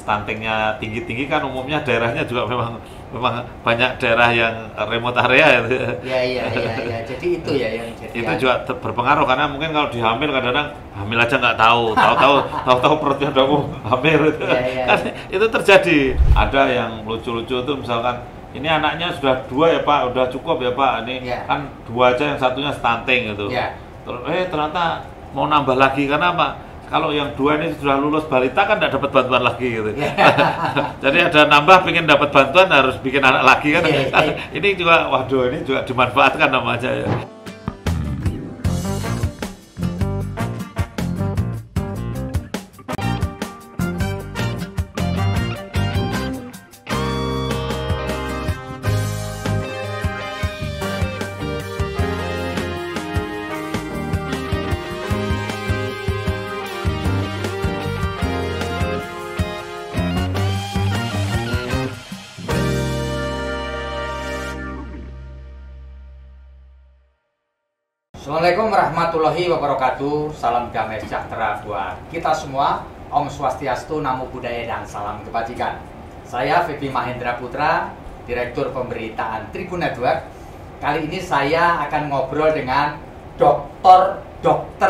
stuntingnya tinggi-tinggi kan umumnya daerahnya juga memang banyak daerah yang remote area gitu. Iya. Jadi itu ya yang jadi. Itu juga berpengaruh karena mungkin kalau dihamil kadang-kadang hamil aja nggak tahu perutnya udah hamil gitu. Kan itu terjadi. Ada yang lucu-lucu itu misalkan ini anaknya sudah 2 ya Pak, udah cukup ya Pak, ini kan 2 aja yang satunya stunting gitu. Terus ternyata mau nambah lagi karena apa? Kalau yang 2 ini sudah lulus balita kan tidak dapat bantuan lagi gitu. Jadi ada nambah pengen dapat bantuan harus bikin anak lagi kan. Ini juga waduh ini juga dimanfaatkan namanya ya. Assalamualaikum warahmatullahi wabarakatuh. Salam damai sejahtera buat kita semua. Om Swastiastu, Namo Buddhaya, dan salam kebajikan. Saya Febi Mahendra Putra, Direktur Pemberitaan Tribun Network. Kali ini saya akan ngobrol dengan Dr.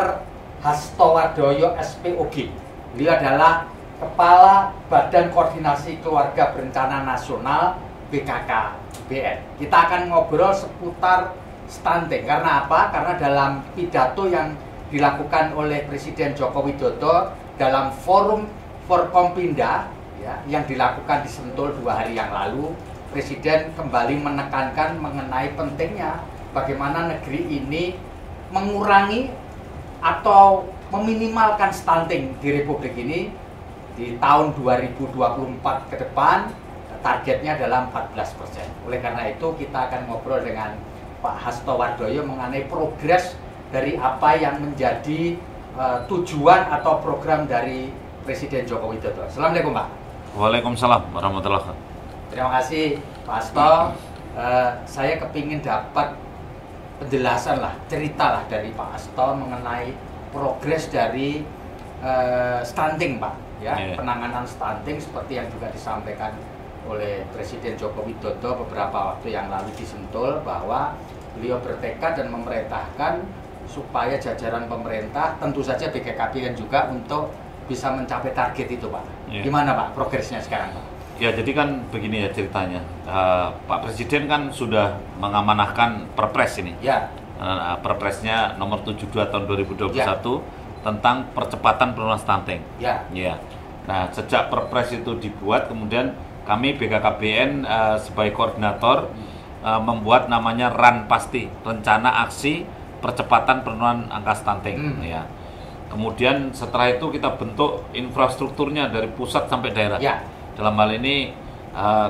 Hasto Wardoyo SPOG. Beliau adalah Kepala Badan Koordinasi Keluarga Berencana Nasional BKKBN. Kita akan ngobrol seputar stunting. Karena apa? Karena dalam pidato yang dilakukan oleh Presiden Joko Widodo dalam forum Forkompinda ya, yang dilakukan di Sentul 2 hari yang lalu, Presiden kembali menekankan mengenai pentingnya bagaimana negeri ini mengurangi atau meminimalkan stunting di Republik ini. Di tahun 2024 ke depan targetnya adalah 14%. Oleh karena itu kita akan ngobrol dengan Pak Hasto Wardoyo mengenai progres dari apa yang menjadi tujuan atau program dari Presiden Joko Widodo. Assalamualaikum Pak. Waalaikumsalam warahmatullahi wabarakatuh. Terima kasih Pak Hasto. Saya kepingin dapat penjelasan lah, cerita lah dari Pak Hasto mengenai progres dari stunting Pak. Ya, penanganan stunting seperti yang juga disampaikan oleh Presiden Joko Widodo beberapa waktu yang lalu di Sentul, bahwa beliau bertekad dan memerintahkan supaya jajaran pemerintah, tentu saja BKKBN juga, untuk bisa mencapai target itu Pak. Gimana Pak progresnya sekarang Pak? Ya jadi kan begini ya ceritanya, Pak Presiden kan sudah mengamanahkan Perpres ini. Perpresnya nomor 72 tahun 2021 tentang percepatan penurunan stunting. Nah sejak Perpres itu dibuat, kemudian kami BKKBN sebagai koordinator membuat namanya RAN Pasti, Rencana Aksi Percepatan Penurunan Angka Stunting. Kemudian setelah itu kita bentuk infrastrukturnya dari pusat sampai daerah. Dalam hal ini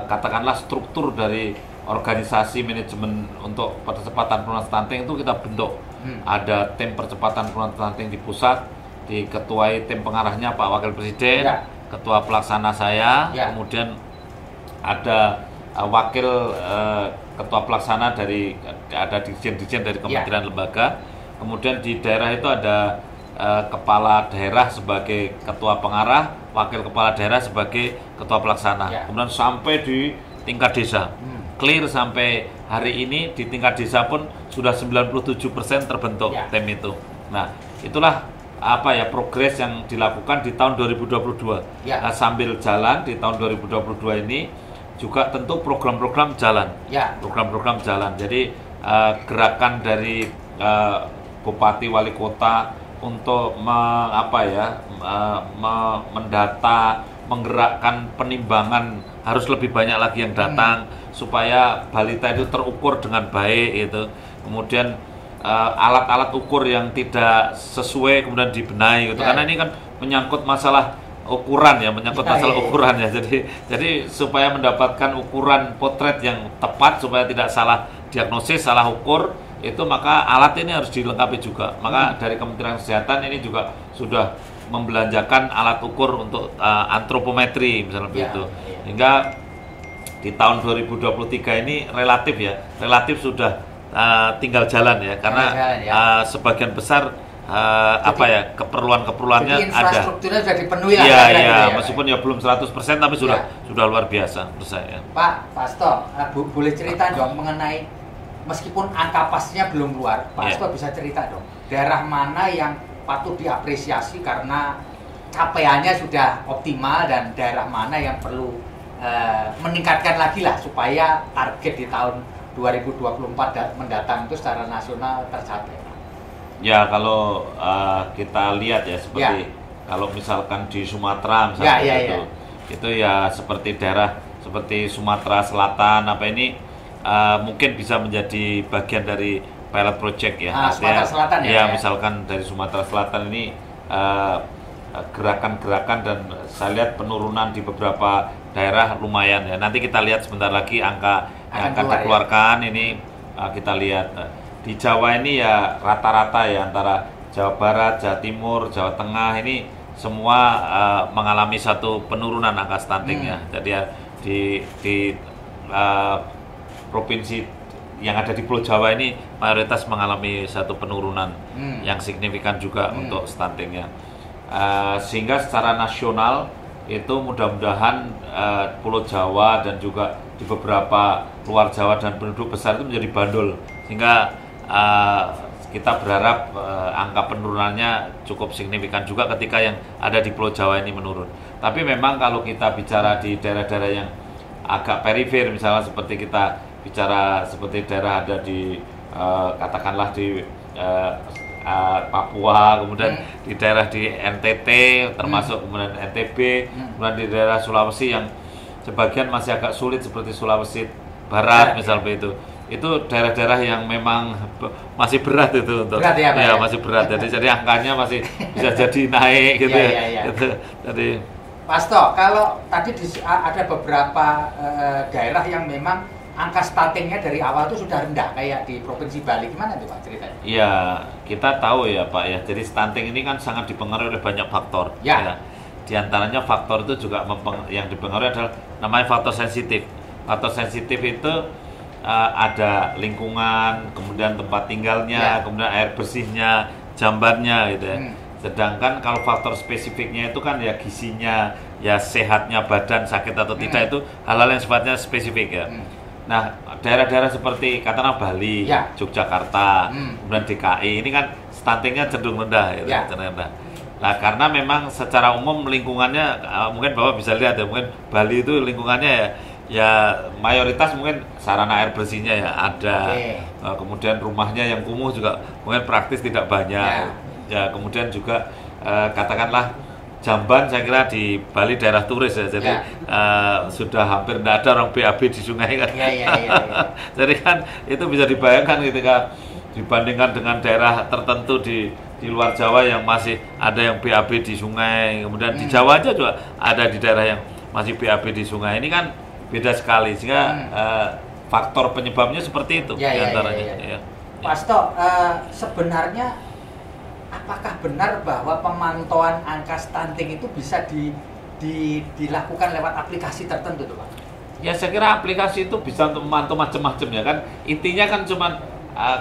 katakanlah struktur dari organisasi manajemen untuk percepatan penurunan stunting itu kita bentuk. Ada tim percepatan penurunan stunting di pusat, diketuai tim pengarahnya Pak Wakil Presiden, ketua pelaksana saya, kemudian ada wakil ketua pelaksana dari, ada dirjen-dirjen dari kementerian lembaga. Kemudian di daerah itu ada kepala daerah sebagai ketua pengarah, wakil kepala daerah sebagai ketua pelaksana. Kemudian sampai di tingkat desa, clear sampai hari ini di tingkat desa pun sudah 97% terbentuk tim itu. Nah itulah apa ya progres yang dilakukan di tahun 2022. Nah, sambil jalan di tahun 2022 ini juga tentu program-program jalan, program-program jalan. Jadi gerakan dari bupati wali kota untuk mendata, menggerakkan penimbangan, harus lebih banyak lagi yang datang supaya balita itu terukur dengan baik itu. Kemudian alat-alat ukur yang tidak sesuai kemudian dibenahi gitu. Karena ini kan menyangkut masalah ukuran ya, masalah ukuran ya. Jadi supaya mendapatkan ukuran potret yang tepat, supaya tidak salah diagnosis, salah ukur, itu maka alat ini harus dilengkapi juga. Maka dari Kementerian Kesehatan ini juga sudah membelanjakan alat ukur untuk antropometri misalnya begitu. Hingga di tahun 2023 ini relatif sudah tinggal jalan ya, karena sebagian besar apa ya, keperluannya ada. Infrastrukturnya sudah dipenuhi lah. Iya, gitu ya, meskipun ya belum 100% tapi sudah luar biasa menurut saya. Pak Hasto, boleh cerita dong mengenai, meskipun angka pastinya belum keluar, Pak Hasto bisa cerita dong, daerah mana yang patut diapresiasi karena capaiannya sudah optimal dan daerah mana yang perlu meningkatkan lagi lah supaya target di tahun 2024 mendatang itu secara nasional tercapai. Ya, kalau kita lihat ya seperti kalau misalkan di Sumatera misalnya itu ya seperti daerah seperti Sumatera Selatan apa ini mungkin bisa menjadi bagian dari pilot project ya. Sumatera Selatan ya. Misalkan dari Sumatera Selatan ini gerakan-gerakan dan saya lihat penurunan di beberapa daerah lumayan ya. Nanti kita lihat sebentar lagi angka yang akan dikeluarkan ini kita lihat di Jawa ini ya rata-rata ya antara Jawa Barat, Jawa Timur, Jawa Tengah ini semua mengalami satu penurunan angka stuntingnya. Jadi ya di provinsi yang ada di Pulau Jawa ini mayoritas mengalami satu penurunan yang signifikan juga untuk stuntingnya. Sehingga secara nasional itu mudah-mudahan Pulau Jawa dan juga di beberapa luar Jawa dan penduduk besar itu menjadi bandul, sehingga kita berharap angka penurunannya cukup signifikan juga ketika yang ada di Pulau Jawa ini menurun. Tapi memang kalau kita bicara di daerah-daerah yang agak perifer, misalnya seperti kita bicara seperti daerah ada di katakanlah di Papua, kemudian di daerah di NTT, termasuk kemudian NTB, kemudian di daerah Sulawesi yang sebagian masih agak sulit seperti Sulawesi Barat misalnya itu daerah-daerah yang memang masih berat itu untuk masih berat. Jadi angkanya masih bisa jadi naik gitu Gitu. Jadi Pak Hasto, kalau tadi ada beberapa daerah yang memang angka stuntingnya dari awal itu sudah rendah, kayak di Provinsi Bali, gimana tuh Pak ceritanya? Iya, kita tahu ya Pak ya, jadi stunting ini kan sangat dipengaruhi oleh banyak faktor. Ya. Di antaranya faktor itu juga yang dipengaruhi adalah namanya faktor sensitif. Faktor sensitif itu ada lingkungan, kemudian tempat tinggalnya, kemudian air bersihnya, jambannya gitu ya. Sedangkan kalau faktor spesifiknya itu kan ya gizinya, ya sehatnya badan, sakit atau tidak, itu hal-hal yang sifatnya spesifik ya. Nah, daerah-daerah seperti katakanlah Bali, Yogyakarta, kemudian DKI ini kan stuntingnya cenderung rendah, gitu, rendah. Nah, karena memang secara umum lingkungannya mungkin Bapak bisa lihat ya, mungkin Bali itu lingkungannya ya mayoritas mungkin sarana air bersihnya ya ada, kemudian rumahnya yang kumuh juga mungkin praktis tidak banyak, ya kemudian juga katakanlah jamban saya kira di Bali daerah turis ya, jadi sudah hampir tidak ada orang BAB di sungai kan. Jadi kan itu bisa dibayangkan ketika dibandingkan dengan daerah tertentu di luar Jawa yang masih ada yang BAB di sungai, kemudian di Jawa aja juga ada di daerah yang masih BAB di sungai. Ini kan beda sekali, sehingga faktor penyebabnya seperti itu diantaranya. Pak Hasto, sebenarnya apakah benar bahwa pemantauan angka stunting itu bisa dilakukan lewat aplikasi tertentu tuh Pak? Ya saya kira aplikasi itu bisa untuk memantau macam-macam ya kan. Intinya kan cuman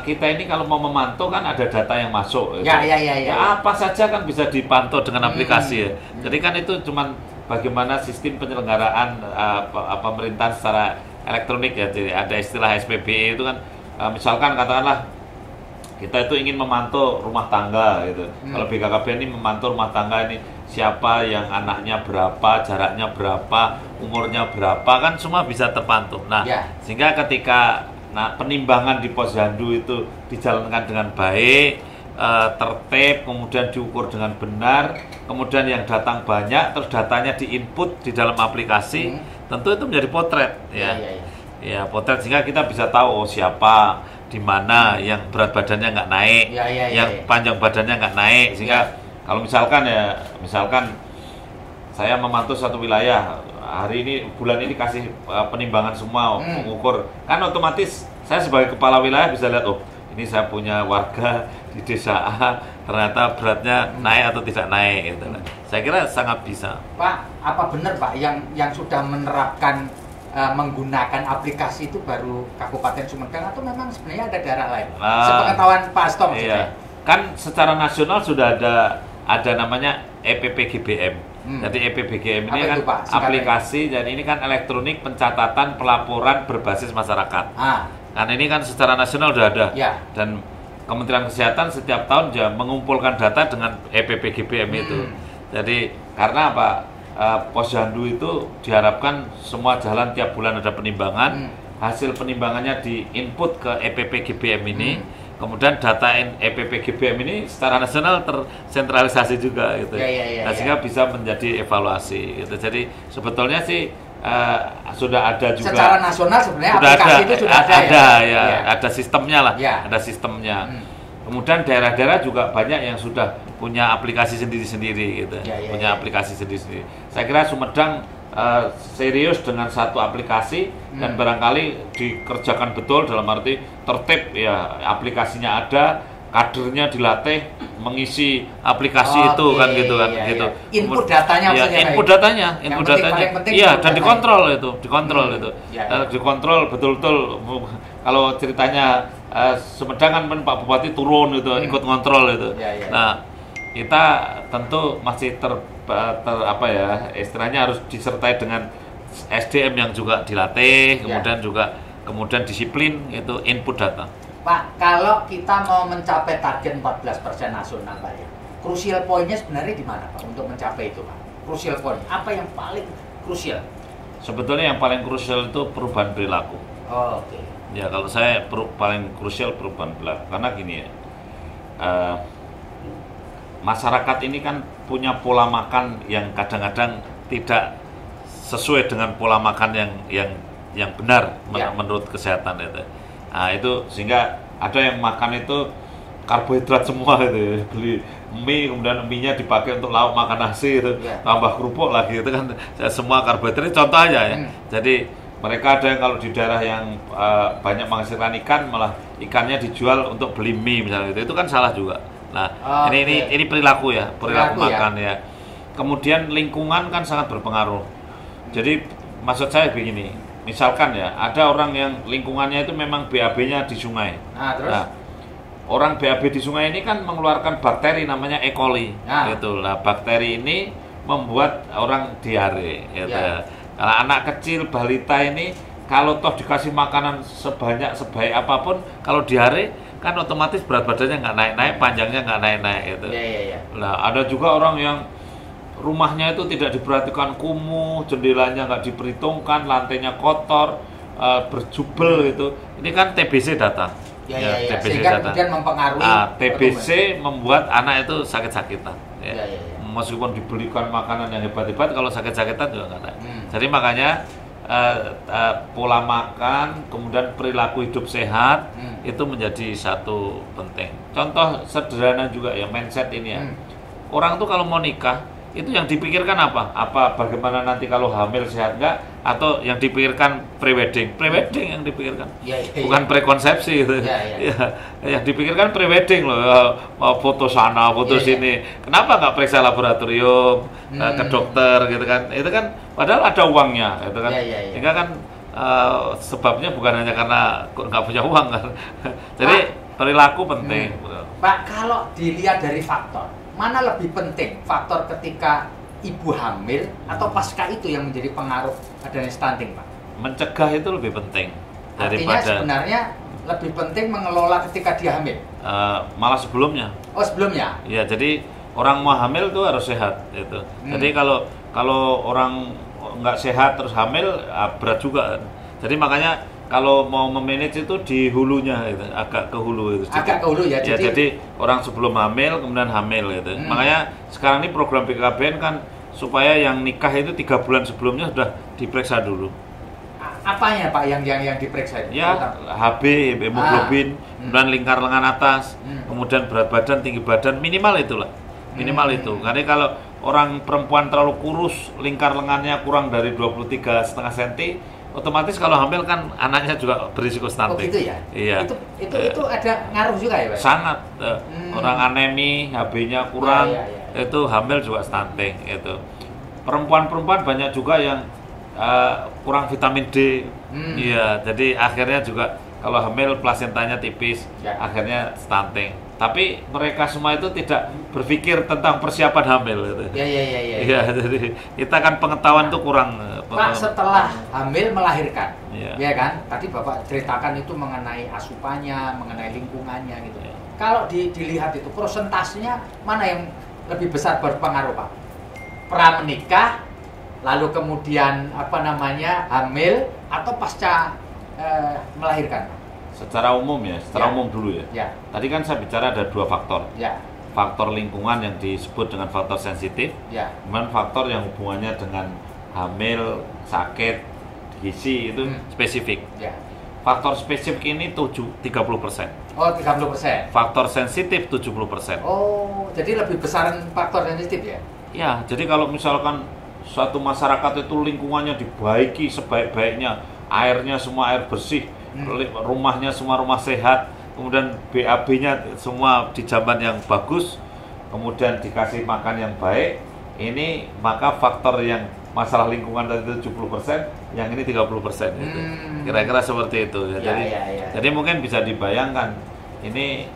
kita ini kalau mau memantau kan ada data yang masuk. Ya, apa saja kan bisa dipantau dengan aplikasi ya. Jadi kan itu cuman bagaimana sistem penyelenggaraan pemerintahan secara elektronik ya. Jadi ada istilah SPBE itu kan misalkan katakanlah kita itu ingin memantau rumah tangga gitu. Kalau BKKBN ini memantau rumah tangga ini siapa yang anaknya berapa, jaraknya berapa, umurnya berapa, kan semua bisa terpantau. Nah, sehingga ketika penimbangan di posyandu itu dijalankan dengan baik, tertib, kemudian diukur dengan benar, kemudian yang datang banyak, terus datanya diinput di dalam aplikasi, tentu itu menjadi potret ya potret, sehingga kita bisa tahu siapa di mana yang berat badannya nggak naik, yang panjang badannya nggak naik, sehingga kalau misalkan saya memantau satu wilayah hari ini bulan ini kasih penimbangan semua mengukur, kan otomatis saya sebagai kepala wilayah bisa lihat ini saya punya warga di desa A ternyata beratnya naik atau tidak naik gitu. Saya kira sangat bisa. Pak, apa benar Pak yang sudah menerapkan menggunakan aplikasi itu baru Kabupaten Sumedang atau memang sebenarnya ada daerah lain? Sepengetahuan Pak Hasto maksudnya. kan secara nasional sudah ada namanya EPPGBM. Jadi EPPGBM ini kan aplikasi, dan ini kan elektronik pencatatan pelaporan berbasis masyarakat. Karena ini kan secara nasional sudah ada. Dan Kementerian Kesehatan setiap tahun ya mengumpulkan data dengan EPPGBM itu. Jadi karena apa? Posyandu itu diharapkan semua jalan tiap bulan ada penimbangan. Hasil penimbangannya diinput ke EPPGBM ini. Kemudian data EPPGBM ini secara nasional tersentralisasi juga gitu. Sehingga bisa menjadi evaluasi gitu. Jadi sebetulnya sih sudah ada juga secara nasional sebenarnya aplikasi itu sudah ada ada sistemnya lah, ada sistemnya. Kemudian daerah-daerah juga banyak yang sudah punya aplikasi sendiri-sendiri gitu. Punya aplikasi sendiri-sendiri. Saya kira Sumedang serius dengan satu aplikasi dan barangkali dikerjakan betul dalam arti tertib ya, aplikasinya ada, kadernya dilatih mengisi aplikasi itu kan gitu kan gitu. Input datanya input datanya iya, dan dikontrol itu dikontrol betul-betul. Kalau ceritanya Sumedang kan Pak Bupati turun itu ikut ngontrol itu. Nah, kita tentu masih apa ya, istilahnya harus disertai dengan SDM yang juga dilatih, kemudian disiplin itu input data. Pak, kalau kita mau mencapai target 14% nasional, Pak ya, krusial poinnya sebenarnya di mana, Pak, untuk mencapai itu, Pak? Krusial poin, apa yang paling krusial? Sebetulnya yang paling krusial itu perubahan perilaku. Oke. Ya, kalau saya paling krusial perubahan perilaku, karena gini ya, masyarakat ini kan punya pola makan yang kadang-kadang tidak sesuai dengan pola makan yang benar menurut kesehatan itu. Nah, itu sehingga ada yang makan itu karbohidrat semua itu, beli mie kemudian mie-nya dipakai untuk lauk makan nasi itu, tambah kerupuk lagi itu kan semua karbohidrat. Contoh aja ya. Jadi mereka ada yang kalau di daerah yang banyak menghasilkan ikan, malah ikannya dijual untuk beli mie misalnya itu kan salah juga. Nah, ini perilaku ya, perilaku makan ya. Kemudian lingkungan kan sangat berpengaruh. Jadi maksud saya begini, misalkan ya, ada orang yang lingkungannya itu memang BAB-nya di sungai. Nah, orang BAB di sungai ini kan mengeluarkan bakteri namanya E. coli. Gitu. Nah, bakteri ini membuat orang diare. Gitu. Kalau anak kecil, balita ini, kalau toh dikasih makanan sebaik apapun, kalau diare, kan otomatis berat badannya nggak naik-naik, panjangnya nggak naik-naik. Gitu. Nah, ada juga orang yang rumahnya itu tidak diperhatikan, kumuh, jendelanya nggak diperhitungkan, lantainya kotor, berjubel gitu. Ini kan TBC data. TBC sehingga data. Kemudian mempengaruhi. TBC membuat anak itu sakit-sakitan. Meskipun dibelikan makanan yang hebat-hebat, kalau sakit-sakitan juga nggak ada. Jadi makanya pola makan, kemudian perilaku hidup sehat itu menjadi satu penting. Contoh sederhana juga ya, mindset ini ya. Orang tuh kalau mau nikah itu yang dipikirkan apa? Bagaimana nanti kalau hamil sehat enggak? Atau yang dipikirkan prewedding? Prewedding yang dipikirkan, bukan prekonsepsi gitu. Yang dipikirkan prewedding loh, foto sana, foto sini. Kenapa nggak periksa laboratorium, ke dokter gitu kan? Itu kan padahal ada uangnya, gitu kan? Sehingga kan sebabnya bukan hanya karena nggak punya uang kan. Jadi perilaku penting. Pak, kalau dilihat dari faktor, mana lebih penting, faktor ketika ibu hamil atau pasca itu yang menjadi pengaruh adanya stunting, Pak? Mencegah itu lebih penting daripada. Artinya sebenarnya lebih penting mengelola ketika dia hamil? Malah sebelumnya. Oh, sebelumnya? Iya, jadi orang mau hamil itu harus sehat gitu. Jadi kalau orang nggak sehat terus hamil, berat juga. Jadi makanya kalau mau memanage itu di hulunya gitu, agak ke hulu itu. Agak ke hulu ya. Jadi orang sebelum hamil kemudian hamil gitu. Makanya sekarang ini program BKKBN kan supaya yang nikah itu 3 bulan sebelumnya sudah diperiksa dulu. Apanya Pak yang diperiksa? Ya, HB, hemoglobin, kemudian lingkar lengan atas, kemudian berat badan, tinggi badan, minimal itulah. Minimal itu. Karena kalau orang perempuan terlalu kurus, lingkar lengannya kurang dari 23,5 cm, otomatis kalau hamil kan anaknya juga berisiko stunting. Oh gitu ya? Iya. Itu ada ngaruh juga ya Pak? Sangat. Orang anemi, HB-nya kurang, itu hamil juga stunting. Itu. Perempuan-perempuan banyak juga yang kurang vitamin D. Iya, jadi akhirnya juga kalau hamil plasentanya tipis, akhirnya stunting. tapi mereka semua itu tidak berpikir tentang persiapan hamil gitu. Iya. Jadi kita kan pengetahuan itu kurang. Pak, setelah hamil melahirkan, ya kan? Tadi Bapak ceritakan itu mengenai asupannya, mengenai lingkungannya gitu. Ya. Kalau dilihat itu persentasenya mana yang lebih besar berpengaruh, Pak? Pra menikah, lalu kemudian hamil atau pasca melahirkan? Secara umum secara umum dulu ya. Tadi kan saya bicara ada 2 faktor. Faktor lingkungan yang disebut dengan faktor sensitif, kemudian faktor yang hubungannya dengan hamil, sakit, gizi itu spesifik. Faktor spesifik ini 30%. Oh, 30%. Faktor sensitif 70%. Oh, jadi lebih besar faktor sensitif ya? Ya, jadi kalau misalkan suatu masyarakat itu lingkungannya dibaiki sebaik-baiknya, airnya semua air bersih, rumahnya semua rumah sehat, kemudian BAB-nya semua di zaman yang bagus, kemudian dikasih makan yang baik, ini maka faktor yang masalah lingkungan tadi 70%, yang ini 30% gitu. Kira-kira seperti itu ya. Jadi mungkin bisa dibayangkan ini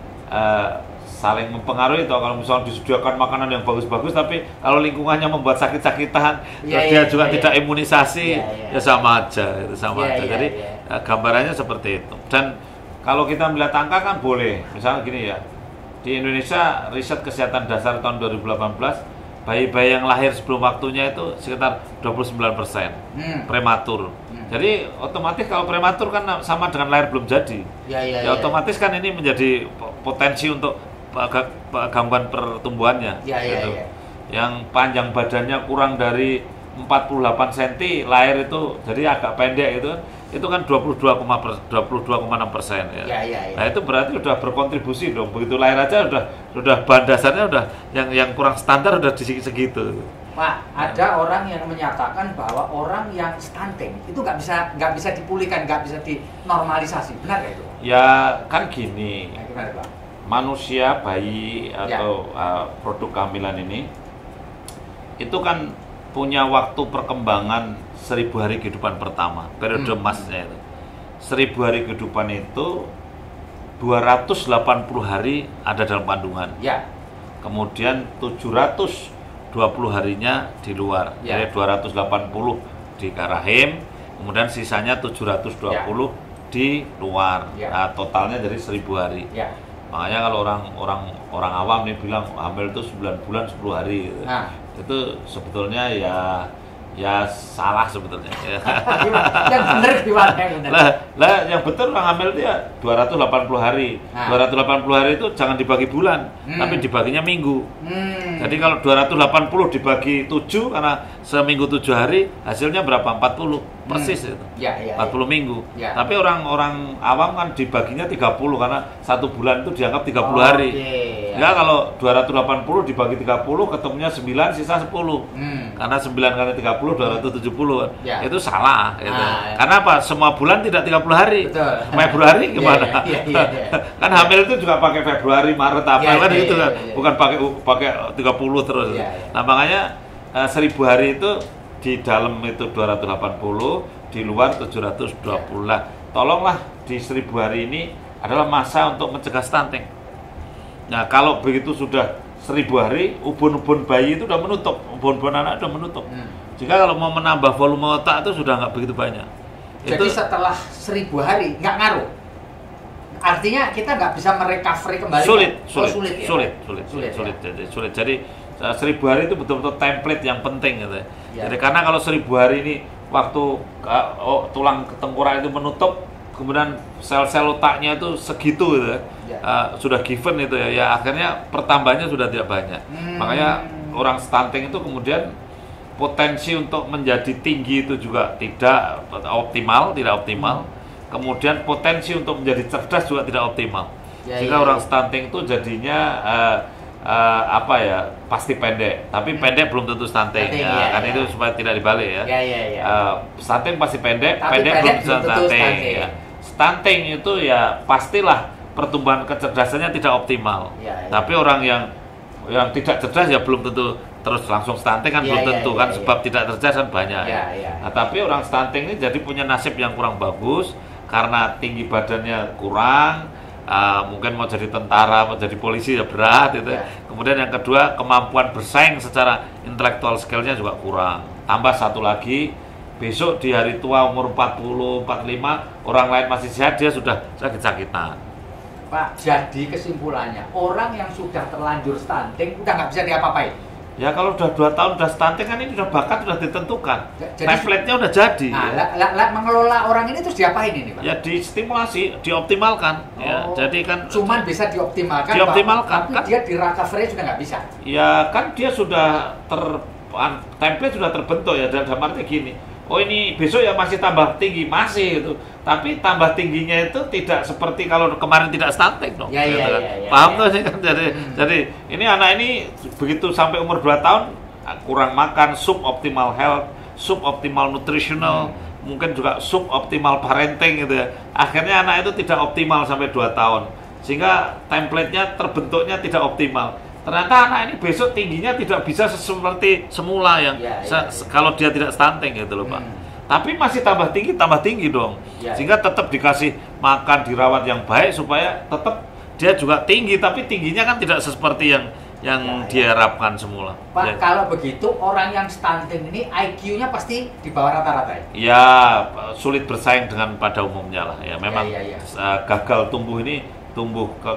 saling mempengaruhi. Kalau misalnya disediakan makanan yang bagus-bagus tapi kalau lingkungannya membuat sakit-sakitan, dia juga tidak imunisasi, ya sama aja, itu sama aja. Jadi gambarannya seperti itu. Dan kalau kita melihat angka kan boleh, misalnya gini ya, di Indonesia riset kesehatan dasar tahun 2018, bayi-bayi yang lahir sebelum waktunya itu sekitar 29% prematur. Jadi otomatis kalau prematur kan sama dengan lahir belum jadi. Otomatis kan ini menjadi potensi untuk gangguan pertumbuhannya. Yang panjang badannya kurang dari 48 cm lahir itu jadi agak pendek itu kan 22,6% ya. Nah itu berarti sudah berkontribusi dong. Begitu lahir aja sudah bahan dasarnya udah yang kurang standar udah di segitu. Pak, ada orang yang menyatakan bahwa orang yang stunting itu nggak bisa dipulihkan, nggak bisa dinormalisasi, benar ya itu? Ya kan gini. Nah, gimana, Pak? Manusia, bayi atau produk kehamilan ini itu kan punya waktu perkembangan 1000 hari kehidupan pertama, periode emasnya itu. 1000 hari kehidupan itu 280 hari ada dalam kandungan. Kemudian 720 harinya di luar. Jadi 280 di rahim, kemudian sisanya 720 di luar. Nah, totalnya dari 1000 hari. Makanya kalau orang awam nih bilang hamil itu 9 bulan 10 hari gitu. Itu sebetulnya ya salah sebetulnya. Yang benar gimana yang benar? Lah yang betul orang hamil itu ya 280 hari. 280 hari itu jangan dibagi bulan, tapi dibaginya minggu. Jadi kalau 280 dibagi 7 karena seminggu 7 hari, hasilnya berapa? 40 persis itu. 40 minggu. Tapi orang awam kan dibaginya 30 karena 1 bulan itu dianggap 30 hari. Ya kalau 280 dibagi 30 ketemunya 9 sisa 10. Karena 9 kali 30 270 itu salah gitu. Karena apa? Semua bulan tidak 30 hari. Februari gimana? Kan hamil itu juga pakai Februari, Maret, April kan gitu kan. Bukan pakai 30 terus. Nah, makanya 1000 hari itu di dalam itu 280, di luar 720 lah. Tolonglah di 1000 hari ini adalah masa untuk mencegah stunting. Nah, kalau begitu sudah 1000 hari, ubun-ubun bayi itu udah menutup, ubun-ubun anak udah menutup. Jika kalau mau menambah volume otak itu sudah nggak begitu banyak. Jadi setelah 1000 hari nggak ngaruh. Artinya kita nggak bisa merecovery kembali. Sulit. Jadi 1000 hari itu betul-betul template yang penting gitu. Jadi karena kalau 1000 hari ini waktu tulang tengkorak itu menutup, kemudian sel-sel otaknya itu segitu gitu, sudah given itu ya akhirnya pertambahannya sudah tidak banyak. Makanya orang stunting itu kemudian potensi untuk menjadi tinggi itu juga tidak optimal. Kemudian potensi untuk menjadi cerdas juga tidak optimal. Jika orang stunting itu jadinya pasti pendek, tapi pendek belum tentu stunting. Kan itu supaya tidak dibalik ya. Stunting pasti pendek belum tentu stunting. Stunting itu ya pastilah pertumbuhan kecerdasannya tidak optimal. Tapi orang yang tidak cerdas ya belum tentu terus langsung stunting kan belum tentu kan sebab tidak cerdas kan banyak. Nah, tapi orang stunting ini jadi punya nasib yang kurang bagus karena tinggi badannya kurang, mungkin mau jadi tentara, mau jadi polisi ya berat itu. Kemudian yang kedua, kemampuan bersaing secara intelektual skill-nya juga kurang. Tambah satu lagi, besok di hari tua umur 40, 45, orang lain masih sehat, dia sudah sakit-sakitan. Pak, jadi kesimpulannya, orang yang sudah terlanjur stunting udah nggak bisa diapa-apain? Ya kalau udah 2 tahun udah stunting kan ini udah bakat, udah ditentukan. Template-nya udah jadi. Nah, mengelola orang ini terus diapain ini, Pak? Ya distimulasi, dioptimalkan. Ya, jadi kan cuman bisa dioptimalkan. Dioptimalkan, tapi kan dia di recovery sudah nggak bisa. Ya kan dia sudah template sudah terbentuk ya, dalam arti gini. Oh ini besok ya masih tambah tinggi, masih itu. Tapi tambah tingginya itu tidak seperti kalau kemarin tidak stunting dong. Ya, gitu ya, kan. ya, Paham ya. tuh sih kan? Jadi ini anak ini begitu sampai umur 2 tahun kurang makan, suboptimal health, suboptimal nutritional, mungkin juga suboptimal parenting gitu ya. Akhirnya anak itu tidak optimal sampai 2 tahun. Sehingga template-nya terbentuknya tidak optimal. Ternyata anak ini besok tingginya tidak bisa seperti semula yang kalau dia tidak stunting gitu loh Pak. Tapi masih tambah tinggi dong. Sehingga tetap dikasih makan, dirawat yang baik supaya tetap dia juga tinggi, tapi tingginya kan tidak seperti yang diharapkan semula. Pak, kalau begitu orang yang stunting ini IQ-nya pasti di bawah rata-rata ya? Ya, sulit bersaing dengan pada umumnya lah. Ya, memang gagal tumbuh ini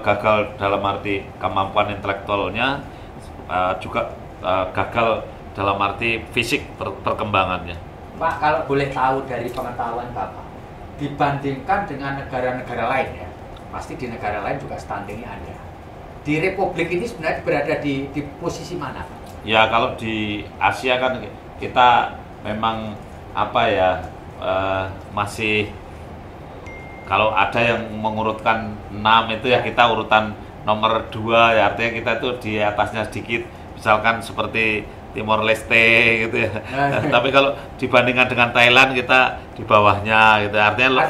gagal dalam arti kemampuan intelektualnya, juga gagal dalam arti fisik perkembangannya. Pak, kalau boleh tahu dari pengetahuan Bapak, dibandingkan dengan negara-negara lain ya, pasti di negara lain juga stuntingnya ada. Di Republik ini sebenarnya berada di posisi mana? Ya kalau di Asia kan kita memang masih, kalau ada yang mengurutkan 6 itu ya kita urutan nomor 2 ya, artinya kita itu di atasnya sedikit, misalkan seperti Timor Leste gitu ya. Tapi kalau dibandingkan dengan Thailand kita di bawahnya gitu, artinya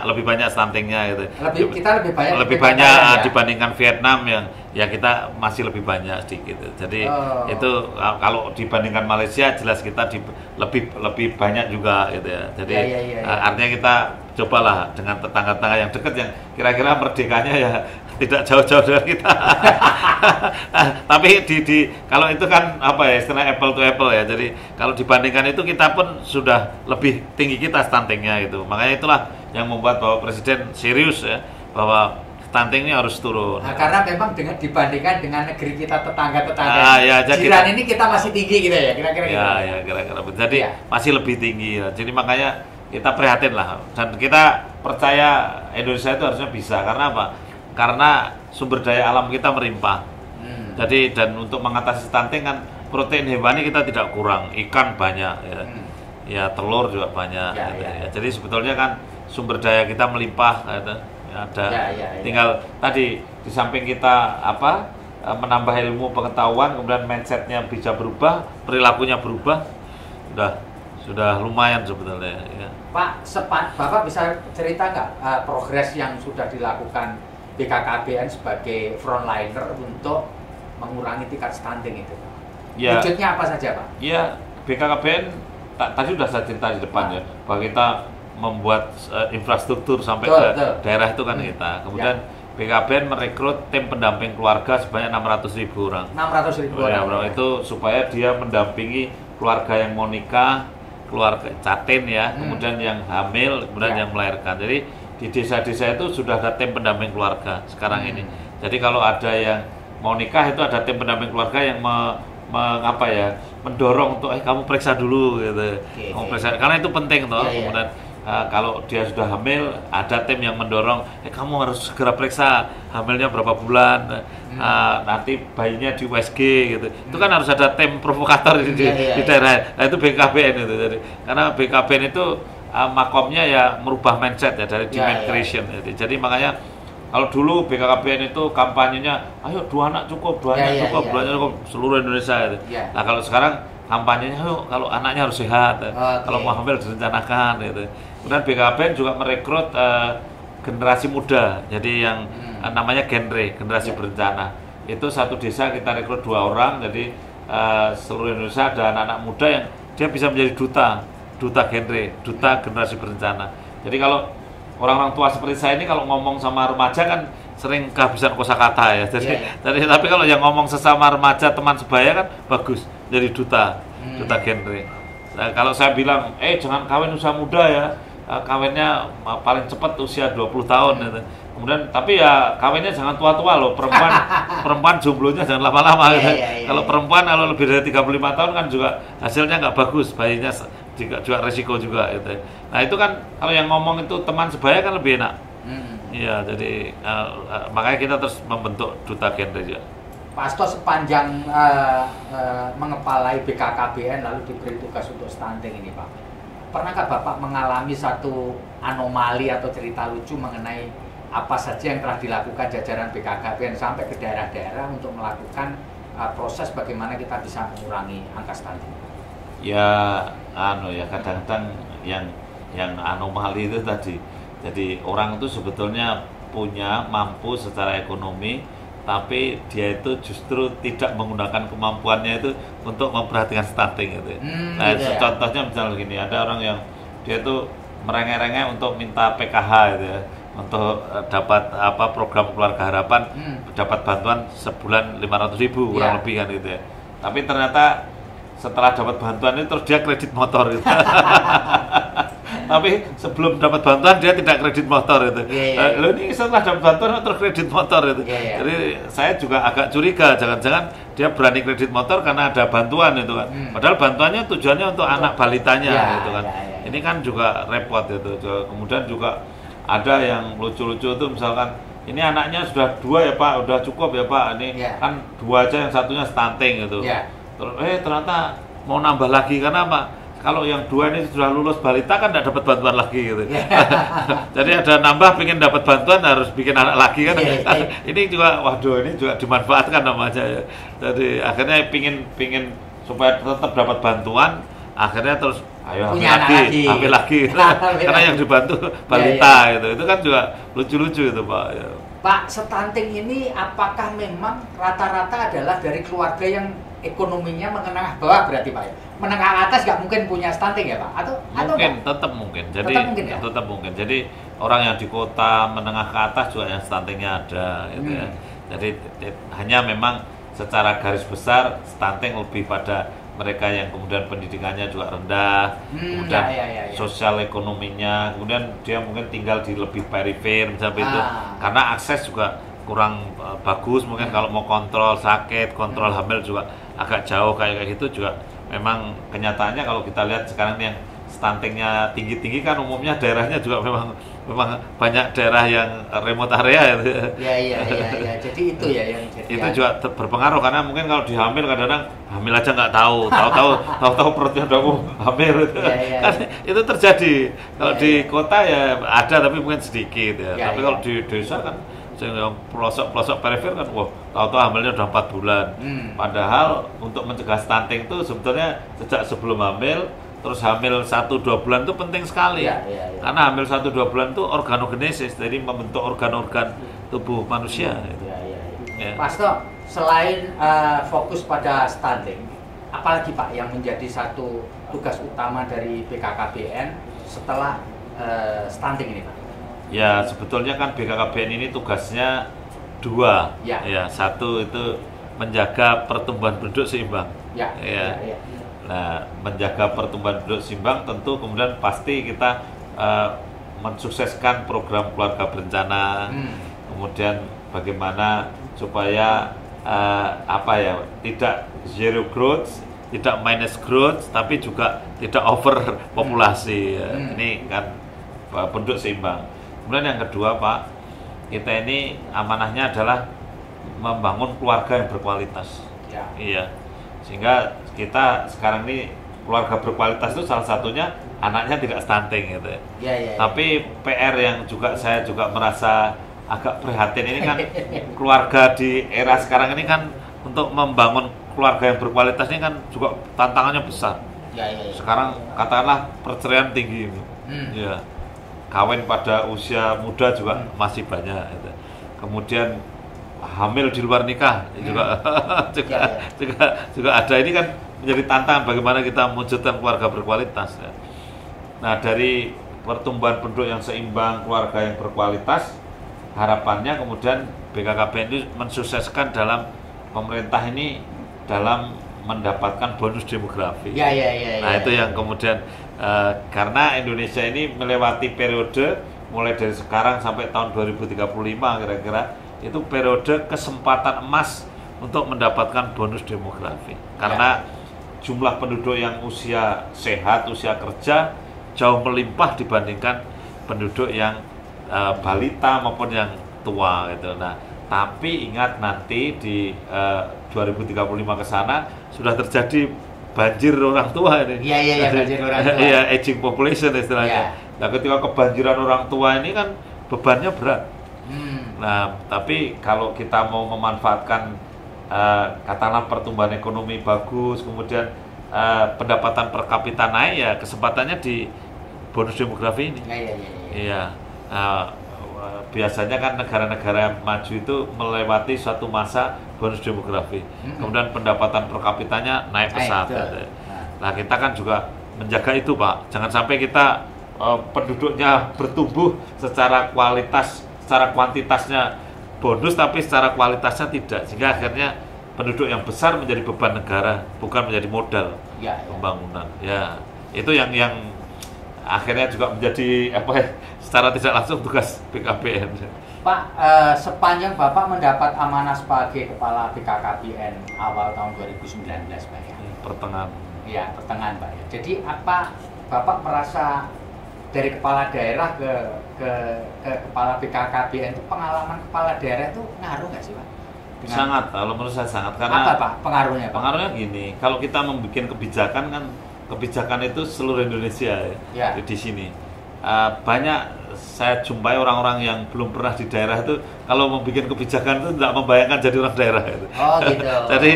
lebih banyak stuntingnya gitu. Kita lebih banyak dibandingkan Vietnam yang ya kita masih lebih banyak sedikit. Jadi itu kalau dibandingkan Malaysia jelas kita lebih banyak juga gitu ya. Jadi artinya kita cobalah dengan tetangga-tetangga yang dekat yang kira-kira merdekanya ya tidak jauh-jauh dari kita. Tapi kalau itu kan istilah apple to apple ya. Jadi kalau dibandingkan itu kita pun sudah lebih tinggi kita stuntingnya itu. Makanya itulah yang membuat Bapak Presiden serius ya bahwa stunting ini harus turun. Nah, karena memang dibandingkan dengan negeri kita tetangga-tetangga jiran ini kita masih tinggi gitu ya, kira-kira gitu. Ya kira-kira. Jadi masih lebih tinggi ya. Jadi makanya kita prihatin lah, dan kita percaya Indonesia itu harusnya bisa. Karena apa? Karena sumber daya alam kita melimpah. Jadi dan untuk mengatasi stunting kan protein hewani kita tidak kurang, ikan banyak ya, telur juga banyak ya. Jadi sebetulnya kan sumber daya kita melimpah gitu. Tinggal tadi di samping kita menambah ilmu pengetahuan, kemudian mindsetnya bisa berubah, perilakunya berubah, sudah lumayan sebetulnya ya. Pak, Bapak bisa cerita nggak progres yang sudah dilakukan BKKBN sebagai frontliner untuk mengurangi tingkat stunting itu? Wujudnya apa saja Pak? Ya, BKKBN tadi sudah saya cerita di depan ya, bahwa kita membuat infrastruktur sampai ke daerah itu kan kita. Kemudian BKKBN merekrut tim pendamping keluarga sebanyak 600.000 orang. 600.000 orang. Itu supaya dia mendampingi keluarga yang mau nikah, keluarga catin ya, kemudian yang hamil, kemudian yang melahirkan. Jadi di desa-desa itu sudah ada tim pendamping keluarga sekarang ini. Jadi kalau ada yang mau nikah itu ada tim pendamping keluarga yang mendorong untuk kamu periksa dulu gitu. Kamu periksa, karena itu penting toh. Kemudian kalau dia sudah hamil, ada tim yang mendorong, kamu harus segera periksa hamilnya berapa bulan, nanti bayinya di USG gitu. Itu kan harus ada tim provokator di daerah. Nah itu BKKBN itu. Karena BKKBN itu makomnya ya merubah mindset ya dari demand creation. Jadi makanya kalau dulu BKKBN itu kampanyenya, ayo 2 anak cukup, 2 anak cukup, 2 anak cukup seluruh Indonesia itu. Nah kalau sekarang kampanyenya, ayo kalau anaknya harus sehat, kalau mau hamil direncanakan gitu. Kemudian BKKBN juga merekrut generasi muda, jadi yang namanya generasi berencana. Itu satu desa kita rekrut 2 orang, jadi seluruh Indonesia ada anak-anak muda yang dia bisa menjadi duta generasi berencana. Jadi kalau orang-orang tua seperti saya ini kalau ngomong sama remaja kan sering kehabisan kosakata ya. Jadi tapi kalau yang ngomong sesama remaja teman sebaya kan bagus, jadi duta genre. Nah, kalau saya bilang, jangan kawin usia muda ya, kawinnya paling cepat usia 20 tahun gitu. Kemudian tapi ya kawinnya jangan tua-tua loh, perempuan jomblonya jangan lama-lama gitu. Kalau perempuan kalau lebih dari 35 tahun kan juga hasilnya nggak bagus, bayinya juga resiko juga gitu. Nah itu kan kalau yang ngomong itu teman sebaya kan lebih enak. Iya, jadi makanya kita terus membentuk duta genre juga. Pak Asto sepanjang mengepalai BKKBN lalu diberi tugas untuk stunting ini Pak, pernahkah Bapak mengalami satu anomali atau cerita lucu mengenai apa saja yang telah dilakukan jajaran BKKBN sampai ke daerah-daerah untuk melakukan proses bagaimana kita bisa mengurangi angka stunting? Ya, kadang-kadang yang anomali itu tadi. Jadi orang itu sebetulnya mampu secara ekonomi, tapi dia itu justru tidak menggunakan kemampuannya itu untuk memperhatikan stunting itu. Nah, contohnya misalnya begini, ada orang yang dia itu merengek-rengek untuk minta PKH gitu ya, untuk dapat program keluarga harapan, dapat bantuan sebulan 500.000 kurang lebih kan gitu ya. Tapi ternyata setelah dapat bantuan itu terus dia kredit motor gitu. Tapi sebelum dapat bantuan dia tidak kredit motor itu. Lo ini setelah dapat bantuan terus kredit motor itu. Jadi saya juga agak curiga, jangan-jangan dia berani kredit motor karena ada bantuan itu kan. Padahal bantuannya tujuannya untuk anak balitanya gitu kan. Ini kan juga repot itu. Kemudian juga ada yang lucu-lucu itu misalkan ini anaknya sudah 2 ya Pak, udah cukup ya Pak. Ini kan 2 aja, yang satunya stunting gitu. Terus ternyata mau nambah lagi karena apa? Kalau yang 2 ini sudah lulus balita kan tidak dapat bantuan lagi gitu. Jadi ada nambah, pengen dapat bantuan harus bikin anak lagi kan. Ini juga, waduh ini juga dimanfaatkan namanya ya. Jadi akhirnya pingin supaya tetap dapat bantuan, akhirnya terus ayo hamil lagi. Karena yang dibantu balita gitu. Itu kan juga lucu-lucu itu Pak. Ya. Pak, stunting ini apakah memang rata-rata adalah dari keluarga yang ekonominya menengah bawah berarti Pak ya? Menengah atas nggak mungkin punya stunting ya Pak? Atau tetap mungkin. Jadi tetap mungkin. Jadi orang yang di kota menengah ke atas juga yang stuntingnya ada gitu ya. Jadi hanya memang secara garis besar stunting lebih pada mereka yang kemudian pendidikannya juga rendah, kemudian sosial ekonominya, kemudian dia mungkin tinggal di lebih perifer misalnya itu, karena akses juga kurang bagus, mungkin kalau mau kontrol sakit, kontrol hamil juga agak jauh kayak gitu juga. Memang kenyataannya kalau kita lihat sekarang yang stuntingnya tinggi-tinggi kan umumnya daerahnya juga memang banyak daerah yang remote area gitu. Iya. Jadi itu ya yang jadi. Itu juga berpengaruh karena mungkin kalau dihamil kadang-kadang hamil aja nggak tahu perutnya udah hamil gitu. Kan itu terjadi. Kalau di kota ya ada tapi mungkin sedikit ya. Tapi kalau di desa kan yang pelosok perifer kan, tahu-tahu hamilnya udah 4 bulan. Padahal untuk mencegah stunting itu sebetulnya sejak sebelum hamil, terus hamil 1-2 bulan itu penting sekali. Karena hamil 1-2 bulan itu organogenesis, jadi membentuk organ-organ tubuh manusia. Pak Asto, selain fokus pada stunting, apalagi Pak yang menjadi satu tugas utama dari BKKBN setelah stunting ini Pak? Ya sebetulnya kan BKKBN ini tugasnya 2 ya. Satu itu menjaga pertumbuhan penduduk seimbang. Nah, menjaga pertumbuhan penduduk seimbang tentu kemudian pasti kita mensukseskan program keluarga berencana. Kemudian bagaimana supaya tidak zero growth, tidak minus growth, tapi juga tidak over populasi. Ini kan penduduk seimbang. Kemudian yang kedua Pak, kita ini amanahnya adalah membangun keluarga yang berkualitas. Iya. Sehingga kita sekarang ini keluarga berkualitas itu salah satunya anaknya tidak stunting gitu. Tapi PR yang saya juga merasa agak prihatin ini kan keluarga di era sekarang ini kan untuk membangun keluarga yang berkualitas ini kan juga tantangannya besar. Sekarang katakanlah perceraian tinggi ini. Kawin pada usia muda juga masih banyak. Kemudian hamil di luar nikah juga ada. Ini kan menjadi tantangan bagaimana kita mewujudkan keluarga berkualitas. Nah dari pertumbuhan penduduk yang seimbang, keluarga yang berkualitas, harapannya kemudian BKKBN itu mensukseskan dalam pemerintah ini dalam mendapatkan bonus demografi. Nah itu yang kemudian karena Indonesia ini melewati periode mulai dari sekarang sampai tahun 2035 kira-kira itu periode kesempatan emas untuk mendapatkan bonus demografi. Karena jumlah penduduk yang usia sehat, usia kerja jauh melimpah dibandingkan penduduk yang balita maupun yang tua gitu. Nah, tapi ingat nanti di 2035 ke sana sudah terjadi banjir orang tua ini. Iya, banjir orang tua. Iya, aging population istilahnya. Nah, ketika kebanjiran orang tua ini kan bebannya berat. Nah, tapi kalau kita mau memanfaatkan katakanlah pertumbuhan ekonomi bagus, kemudian pendapatan per kapita naik, ya kesempatannya di bonus demografi ini. Iya. Biasanya kan negara-negara maju itu melewati suatu masa bonus demografi, kemudian pendapatan per kapitanya naik pesat. Nah, kita kan juga menjaga itu, Pak. Jangan sampai kita penduduknya bertumbuh secara kualitas, secara kuantitasnya bonus, tapi secara kualitasnya tidak, sehingga akhirnya penduduk yang besar menjadi beban negara, bukan menjadi modal pembangunan. Ya, itu yang akhirnya juga menjadi secara tidak langsung tugas BKBN. Pak, sepanjang Bapak mendapat amanah sebagai Kepala BKKBN awal tahun 2019, Pak ya? Pertengahan. Iya, pertengahan, Pak ya. Jadi apa Bapak merasa dari kepala daerah ke Kepala BKKBN itu, pengalaman kepala daerah itu ngaruh nggak sih, Pak? Sangat, kalau menurut saya sangat. Karena apa, Pak, pengaruhnya, Pak? Pengaruhnya gini, kalau kita membuat kebijakan kan, kebijakan itu seluruh Indonesia ya. Di sini. Banyak saya jumpai orang-orang yang belum pernah di daerah itu kalau membuat kebijakan itu tidak membayangkan jadi orang daerah itu. Oh gitu. Jadi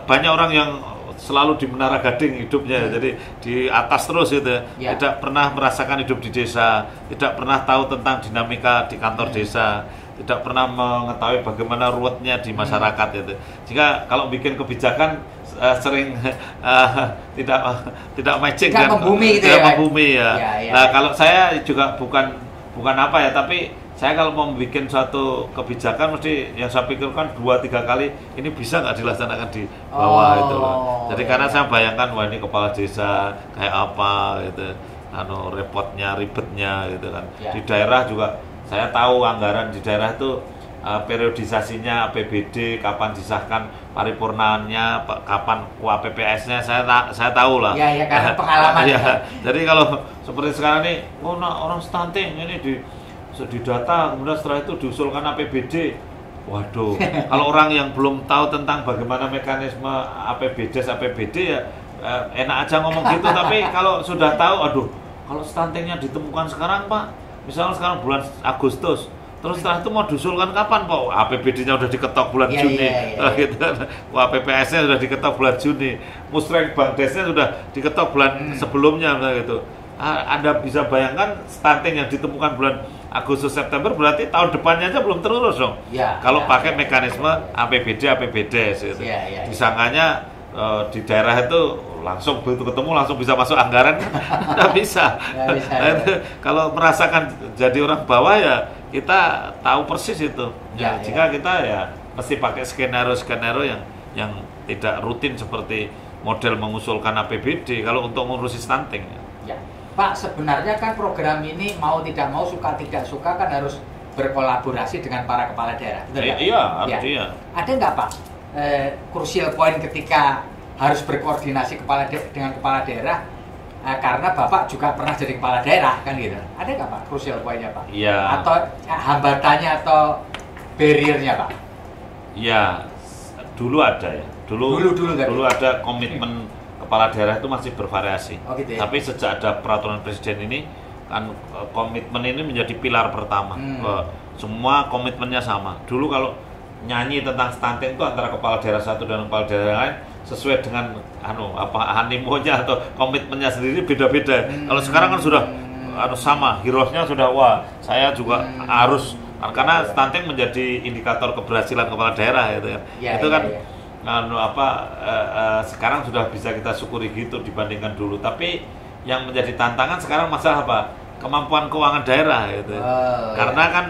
banyak orang yang selalu di Menara Gading hidupnya, jadi di atas terus gitu, tidak pernah merasakan hidup di desa, tidak pernah tahu tentang dinamika di kantor desa, tidak pernah mengetahui bagaimana ruwetnya di masyarakat itu. Jika kalau bikin kebijakan sering tidak matching, tidak membumi gitu, tidak membumi ya. Nah, kalau saya juga bukan apa ya, tapi saya kalau mau bikin suatu kebijakan mesti yang saya pikirkan 2-3 kali ini bisa nggak dilaksanakan di bawah itu loh. Jadi karena saya bayangkan, wah ini kepala desa kayak apa gitu, repotnya, ribetnya gitu kan. Di daerah juga saya tahu anggaran di daerah itu periodisasinya APBD, kapan disahkan paripurnanya, kapan KUAPPS-nya, saya tahu lah. Iya, karena pengalaman. Jadi kalau seperti sekarang ini, orang stunting ini di data, kemudian setelah itu diusulkan APBD. Waduh, kalau orang yang belum tahu tentang bagaimana mekanisme APBD ya enak aja ngomong gitu, tapi kalau sudah tahu, aduh, kalau stuntingnya ditemukan sekarang, Pak, misalnya sekarang bulan Agustus, terus setelah itu mau diusulkan kapan, Pak? APBD-nya udah diketok bulan Juni, gitu. APPS-nya sudah diketok bulan Juni, Musreng Bankdesnya sudah diketok bulan sebelumnya, gitu. Anda bisa bayangkan stunting yang ditemukan bulan Agustus September, berarti tahun depannya aja belum terurus dong. Kalau pakai mekanisme APBD gitu. Disangkanya di daerah itu langsung begitu ketemu langsung bisa masuk anggaran, nggak bisa. Kalau merasakan jadi orang bawah ya kita tahu persis itu. Jika kita ya mesti pakai skenario yang tidak rutin seperti model mengusulkan APBD kalau untuk mengurusi stunting. Pak, sebenarnya kan program ini mau tidak mau, suka tidak suka kan harus berkolaborasi dengan para kepala daerah. Iya, harus iya. Ada nggak, Pak, crucial point ketika harus berkoordinasi dengan kepala daerah, karena Bapak juga pernah jadi kepala daerah kan gitu. Ada nggak, Pak, crucial point-nya, Pak? Iya. Atau hambatannya atau barrier-nya, Pak? Iya, dulu ada ya. Dulu ada komitmen kepala daerah itu masih bervariasi. Gitu ya? Tapi sejak ada peraturan presiden ini kan komitmen ini menjadi pilar pertama. Semua komitmennya sama. Dulu kalau nyanyi tentang stunting itu antara kepala daerah satu dan kepala daerah lain sesuai dengan animonya atau komitmennya sendiri beda-beda. Kalau sekarang kan sudah sama, heroesnya sudah saya juga harus, karena stunting menjadi indikator keberhasilan kepala daerah gitu kan. Itu kan sekarang sudah bisa kita syukuri gitu dibandingkan dulu. Tapi yang menjadi tantangan sekarang masalah apa? Kemampuan keuangan daerah gitu. Karena kan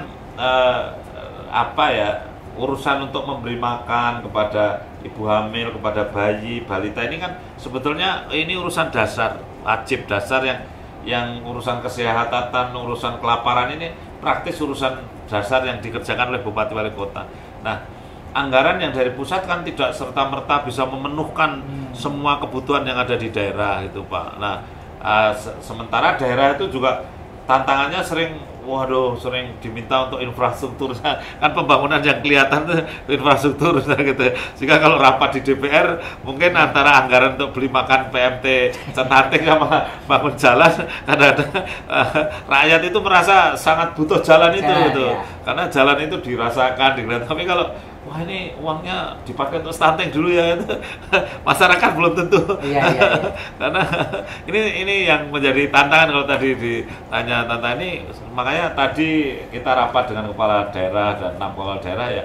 apa ya, urusan untuk memberi makan kepada ibu hamil, kepada bayi, balita ini kan sebetulnya ini urusan dasar, wajib dasar yang urusan kesehatan, urusan kelaparan ini praktis urusan dasar yang dikerjakan oleh Bupati Wali Kota. Nah, anggaran yang dari pusat kan tidak serta-merta bisa memenuhkan semua kebutuhan yang ada di daerah itu, Pak. Nah, sementara daerah itu juga tantangannya sering diminta untuk infrastruktur, kan pembangunan yang kelihatan tuh infrastruktur gitu. Sehingga kalau rapat di DPR mungkin antara anggaran untuk beli makan PMT Centantik sama bangun jalan, kadang-kadang rakyat itu merasa sangat butuh jalan itu gitu. Ya. Karena jalan itu dirasakan, tapi kalau wah ini uangnya dipakai untuk stunting dulu ya, itu masyarakat belum tentu. Iya. Karena ini yang menjadi tantangan kalau tadi ditanya tantangan ini. Makanya tadi kita rapat dengan kepala daerah dan 6 kepala daerah ya,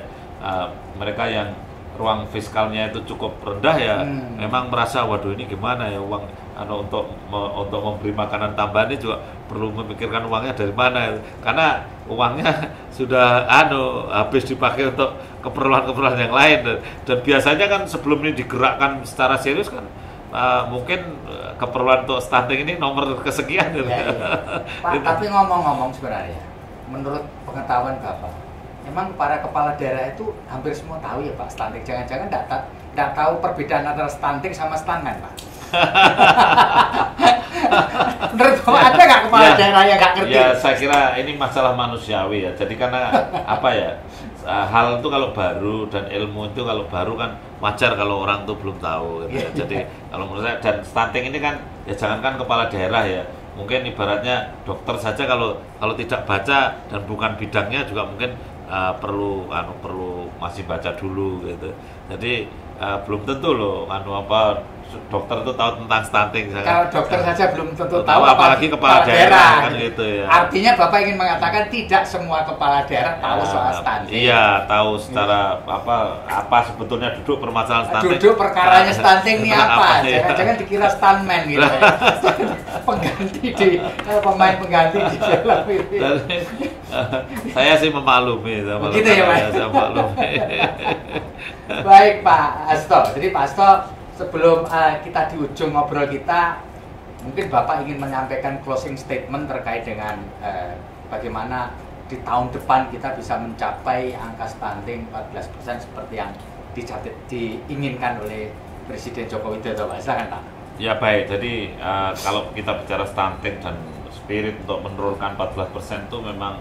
mereka yang ruang fiskalnya itu cukup rendah ya, memang merasa waduh ini gimana ya uang untuk memberi makanan tambahan ini juga perlu memikirkan uangnya dari mana, karena uangnya sudah habis dipakai untuk keperluan-keperluan yang lain, dan biasanya kan sebelum ini digerakkan secara serius kan mungkin keperluan untuk stunting ini nomor kesekian gitu. Ya. Pak, tapi ngomong-ngomong sebenarnya menurut pengetahuan Bapak, memang para kepala daerah itu hampir semua tahu ya Pak stunting, jangan-jangan tidak tahu perbedaan antara stunting sama stuntman, Pak. Menurut Bapak ada nggak kepala daerah yang nggak ngerti? Ya, saya kira ini masalah manusiawi ya. Jadi karena apa ya, hal itu kalau baru dan ilmu itu kalau baru kan wajar kalau orang tuh belum tahu gitu ya. Jadi kalau menurut saya, dan stunting ini kan ya jangankan kepala daerah ya, mungkin ibaratnya dokter saja kalau tidak baca dan bukan bidangnya juga mungkin perlu masih baca dulu gitu. Jadi belum tentu loh dokter itu tahu tentang stunting. Kalau dokter saja belum tentu tahu, apalagi kepala daerah kan gitu ya. Artinya Bapak ingin mengatakan tidak semua kepala daerah tahu soal stunting. Iya, tahu secara apa sebetulnya duduk permasalahan stunting. Duduk perkaranya stunting ini apa? Jangan dikira stuntman gitu ya. Pengganti pemain pengganti di dalam ini. Saya sih memaklumi sama begitu ya, Pak. Saya maklumi. Baik Pak Hasto. Jadi Pak Hasto, sebelum kita di ujung ngobrol kita, mungkin Bapak ingin menyampaikan closing statement terkait dengan bagaimana di tahun depan kita bisa mencapai angka stunting 14% seperti yang diinginkan oleh Presiden Joko Widodo, Pak. Silakan Pak. Ya baik, jadi kalau kita bicara stunting dan spirit untuk menurunkan 14% itu memang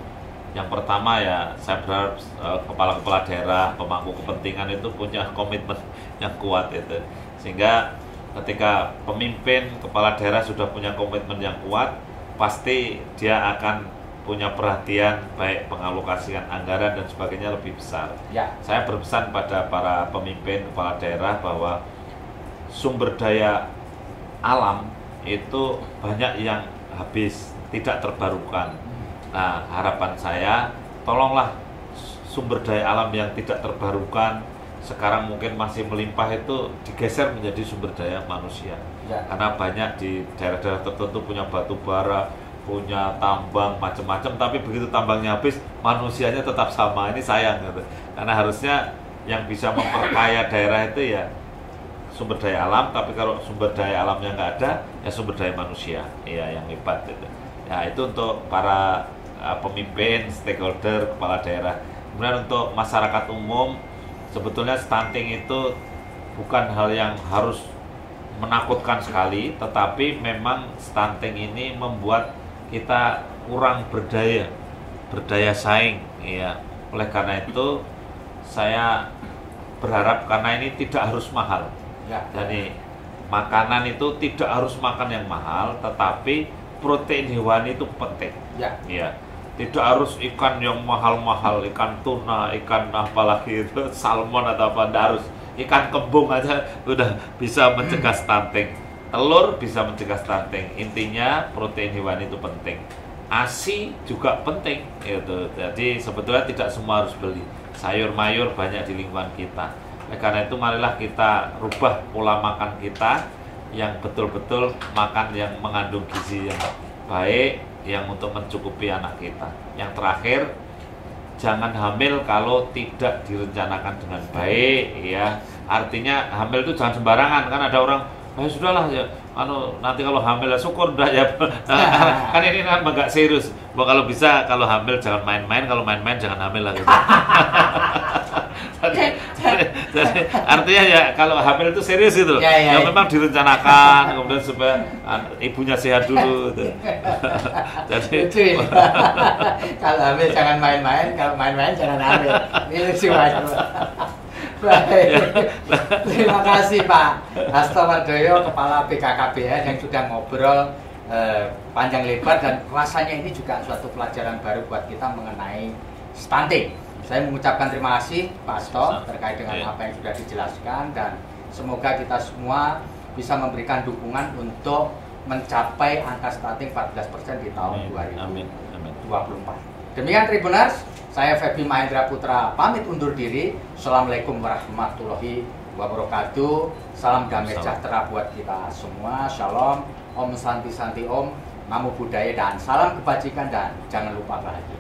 yang pertama ya, saya berharap kepala-kepala daerah, pemangku kepentingan itu punya komitmen yang kuat itu. Sehingga ketika pemimpin kepala daerah sudah punya komitmen yang kuat, pasti dia akan punya perhatian baik pengalokasian anggaran dan sebagainya lebih besar. Ya. Saya berpesan pada para pemimpin kepala daerah bahwa sumber daya alam itu banyak yang habis, tidak terbarukan. Nah, harapan saya tolonglah sumber daya alam yang tidak terbarukan sekarang mungkin masih melimpah itu digeser menjadi sumber daya manusia. Ya. Karena banyak di daerah-daerah tertentu punya batu bara, punya tambang macam-macam, tapi begitu tambangnya habis manusianya tetap sama. Ini sayang gitu. Karena harusnya yang bisa memperkaya daerah itu ya sumber daya alam, tapi kalau sumber daya alamnya nggak ada ya sumber daya manusia ya yang hebat gitu. Ya itu untuk para pemimpin, stakeholder, kepala daerah. Kemudian untuk masyarakat umum, sebetulnya stunting itu bukan hal yang harus menakutkan sekali, tetapi memang stunting ini membuat kita kurang berdaya saing ya. Oleh karena itu saya berharap, karena ini tidak harus mahal ya. Jadi makanan itu tidak harus makan yang mahal, tetapi protein hewani itu penting ya. Tidak harus ikan yang mahal-mahal, ikan tuna, ikan apalagi itu salmon atau apa, tidak harus. Ikan kembung aja udah bisa mencegah stunting. Telur bisa mencegah stunting. Intinya protein hewani itu penting. ASI juga penting gitu. Jadi sebetulnya tidak semua harus beli. Sayur mayur banyak di lingkungan kita. Karena itu marilah kita rubah pola makan kita yang betul-betul makan yang mengandung gizi yang baik, yang untuk mencukupi anak kita. Yang terakhir, jangan hamil kalau tidak direncanakan dengan baik, ya. Artinya hamil itu jangan sembarangan, kan ada orang, sudahlah ya, nanti kalau hamil ya syukur dah ya. Kan ini kan agak serius. Kalau bisa kalau hamil jangan main-main, kalau main-main jangan hamil lah gitu. Jadi, artinya ya kalau hamil itu serius itu, ya memang direncanakan, kemudian supaya ibunya sehat dulu. Gitu. Jadi kalau hamil jangan main-main, kalau main-main jangan hamil. Ini lucu banget. Baik, terima kasih Pak Hasto Wardoyo, Kepala BKKBN yang sudah ngobrol panjang lebar, dan rasanya ini juga suatu pelajaran baru buat kita mengenai stunting. Saya mengucapkan terima kasih Pak Hasto terkait dengan apa yang sudah dijelaskan, dan semoga kita semua bisa memberikan dukungan untuk mencapai angka stunting 14% di tahun 2024. Demikian Tribuners, saya Feby Mahendra Putra pamit undur diri. Assalamualaikum warahmatullahi wabarakatuh. Salam damai sejahtera buat kita semua. Shalom, Om Santi Santi Om, Namo Buddhaya, dan salam kebajikan, dan jangan lupa bahagia.